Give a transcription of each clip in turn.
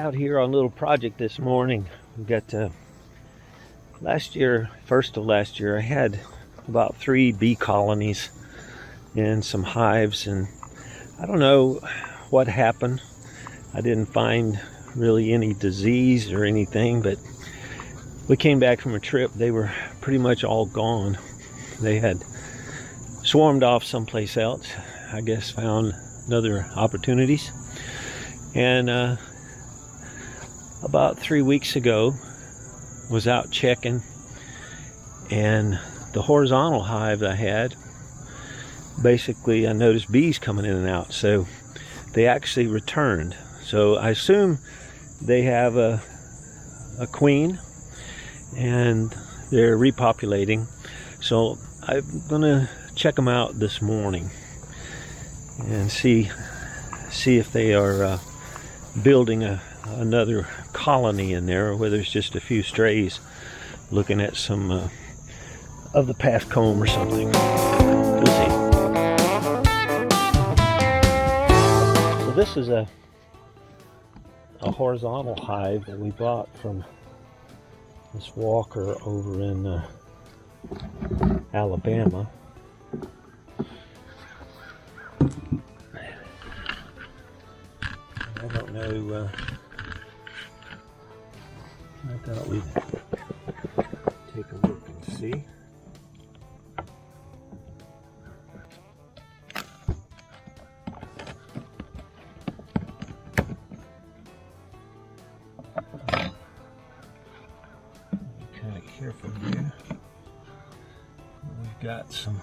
out here on a little project this morning. We got first of last year, I had about 3 bee colonies in some hives, and I don't know what happened. I didn't find really any disease or anything, but we came back from a trip. They were pretty much all gone. They had swarmed off someplace else. I guess found other opportunities. And about 3 weeks ago, was out checking, and the horizontal hive I had, basically I noticed bees coming in and out, so they actually returned. So I assume they have a queen and they're repopulating. So I'm gonna check them out this morning and see if they are building another colony in there, or whether it's just a few strays looking at some of the past comb or something. We'll see. So this is a horizontal hive that we bought from this Walker over in Alabama. I don't know. I thought we'd take a look and see. Kind of careful here. We've got some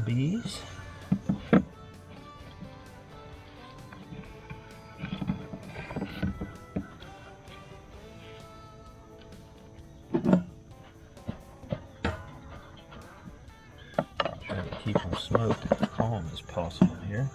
bees. Keep them smoked as calm as possible here.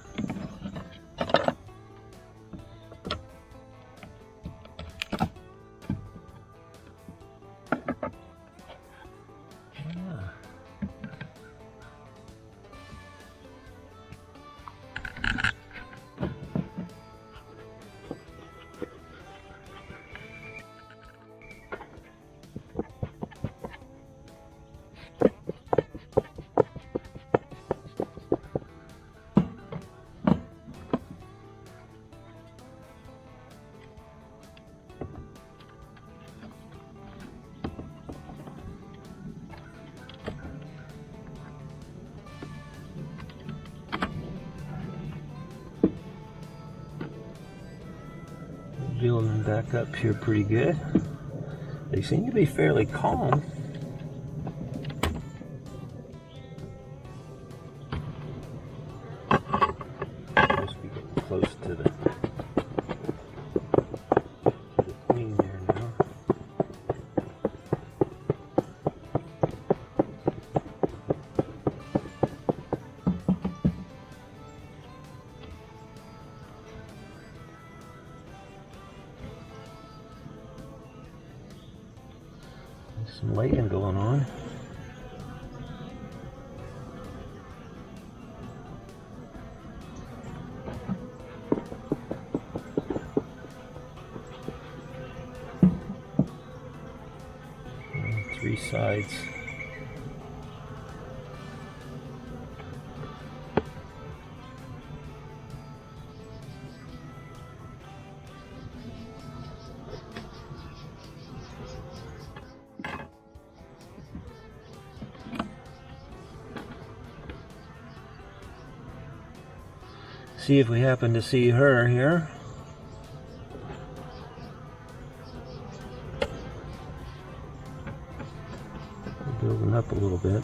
Building back up here pretty good. They seem to be fairly calm. Must be getting close to the queen there now. Some laying going on. And 3 sides. See if we happen to see her here. Building up a little bit.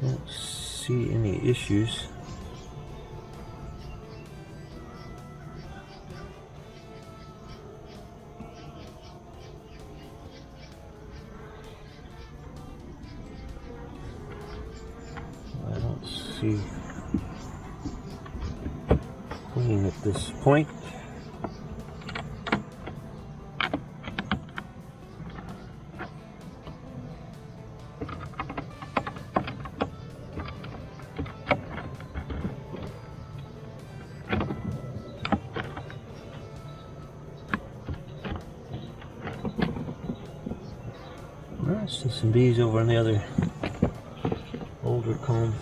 Don't see any issues. see queen at this point. I see some bees over on the other older comb.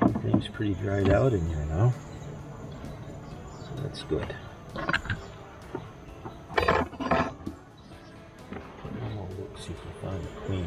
Everything's pretty dried out in here now, so that's good. I'll look, see if we find the queen.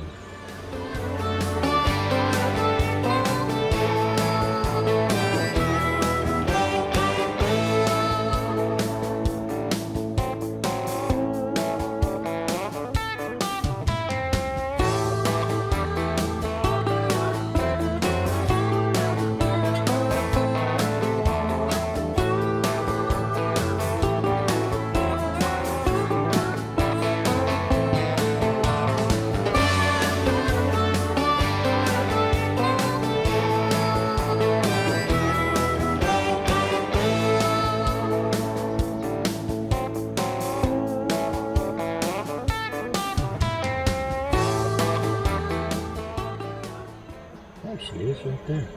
There she is, right there.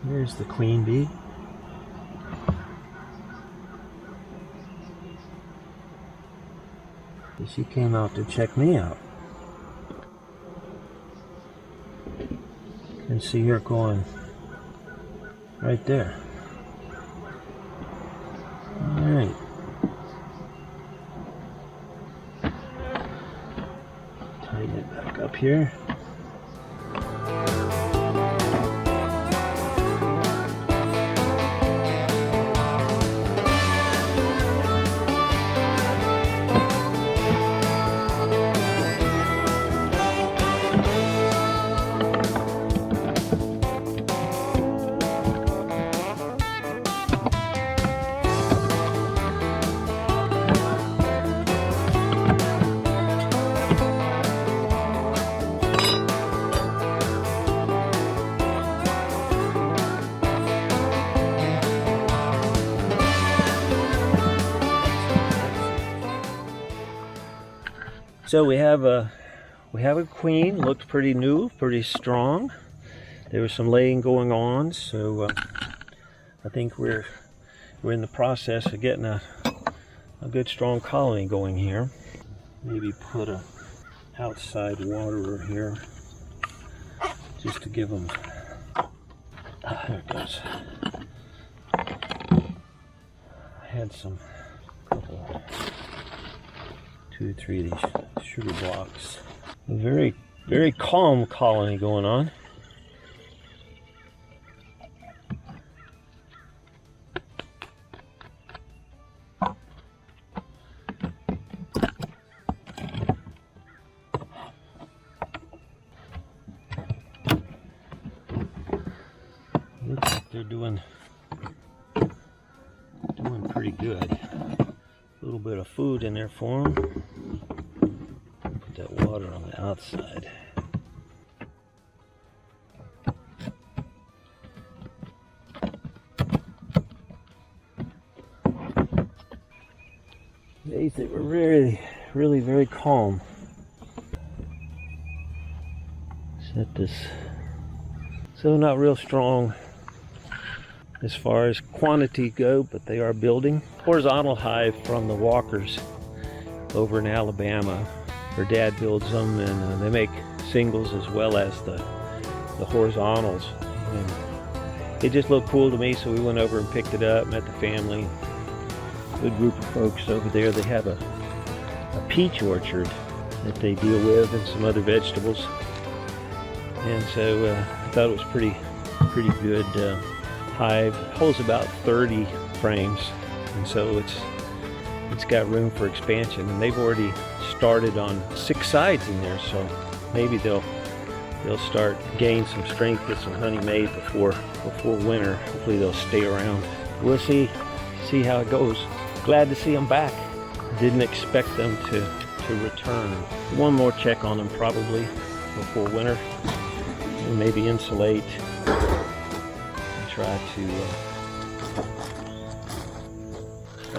There's the queen bee. She came out to check me out. You can see her going right there. All right. Tighten it back up here. So we have a queen. Looked pretty new, pretty strong. There was some laying going on, so I think we're in the process of getting a good strong colony going here. Maybe put a outside waterer here just to give them. There it goes. I had some couple. 2 or 3 of these sugar blocks. A very, very calm colony going on. Looks like they're doing pretty good. A little bit of food in there for them. Put that water on the outside. They were really very calm. Set this. So not real strong as far as quantity go, but they are building. Horizontal hive from the Walkers over in Alabama. Her dad builds them, and they make singles as well as the horizontals. And it just looked cool to me, so we went over and picked it up, met the family. Good group of folks over there. They have a peach orchard that they deal with and some other vegetables. And so I thought it was pretty good hive. It holds about 30 frames, and so it's got room for expansion. And they've already started on 6 sides in there, so maybe they'll start gain some strength, get some honey made before winter. Hopefully they'll stay around. We'll see how it goes. Glad to see them back. Didn't expect them to to return. One more check on them probably before winter, and maybe insulate and try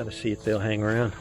to see if they'll hang around.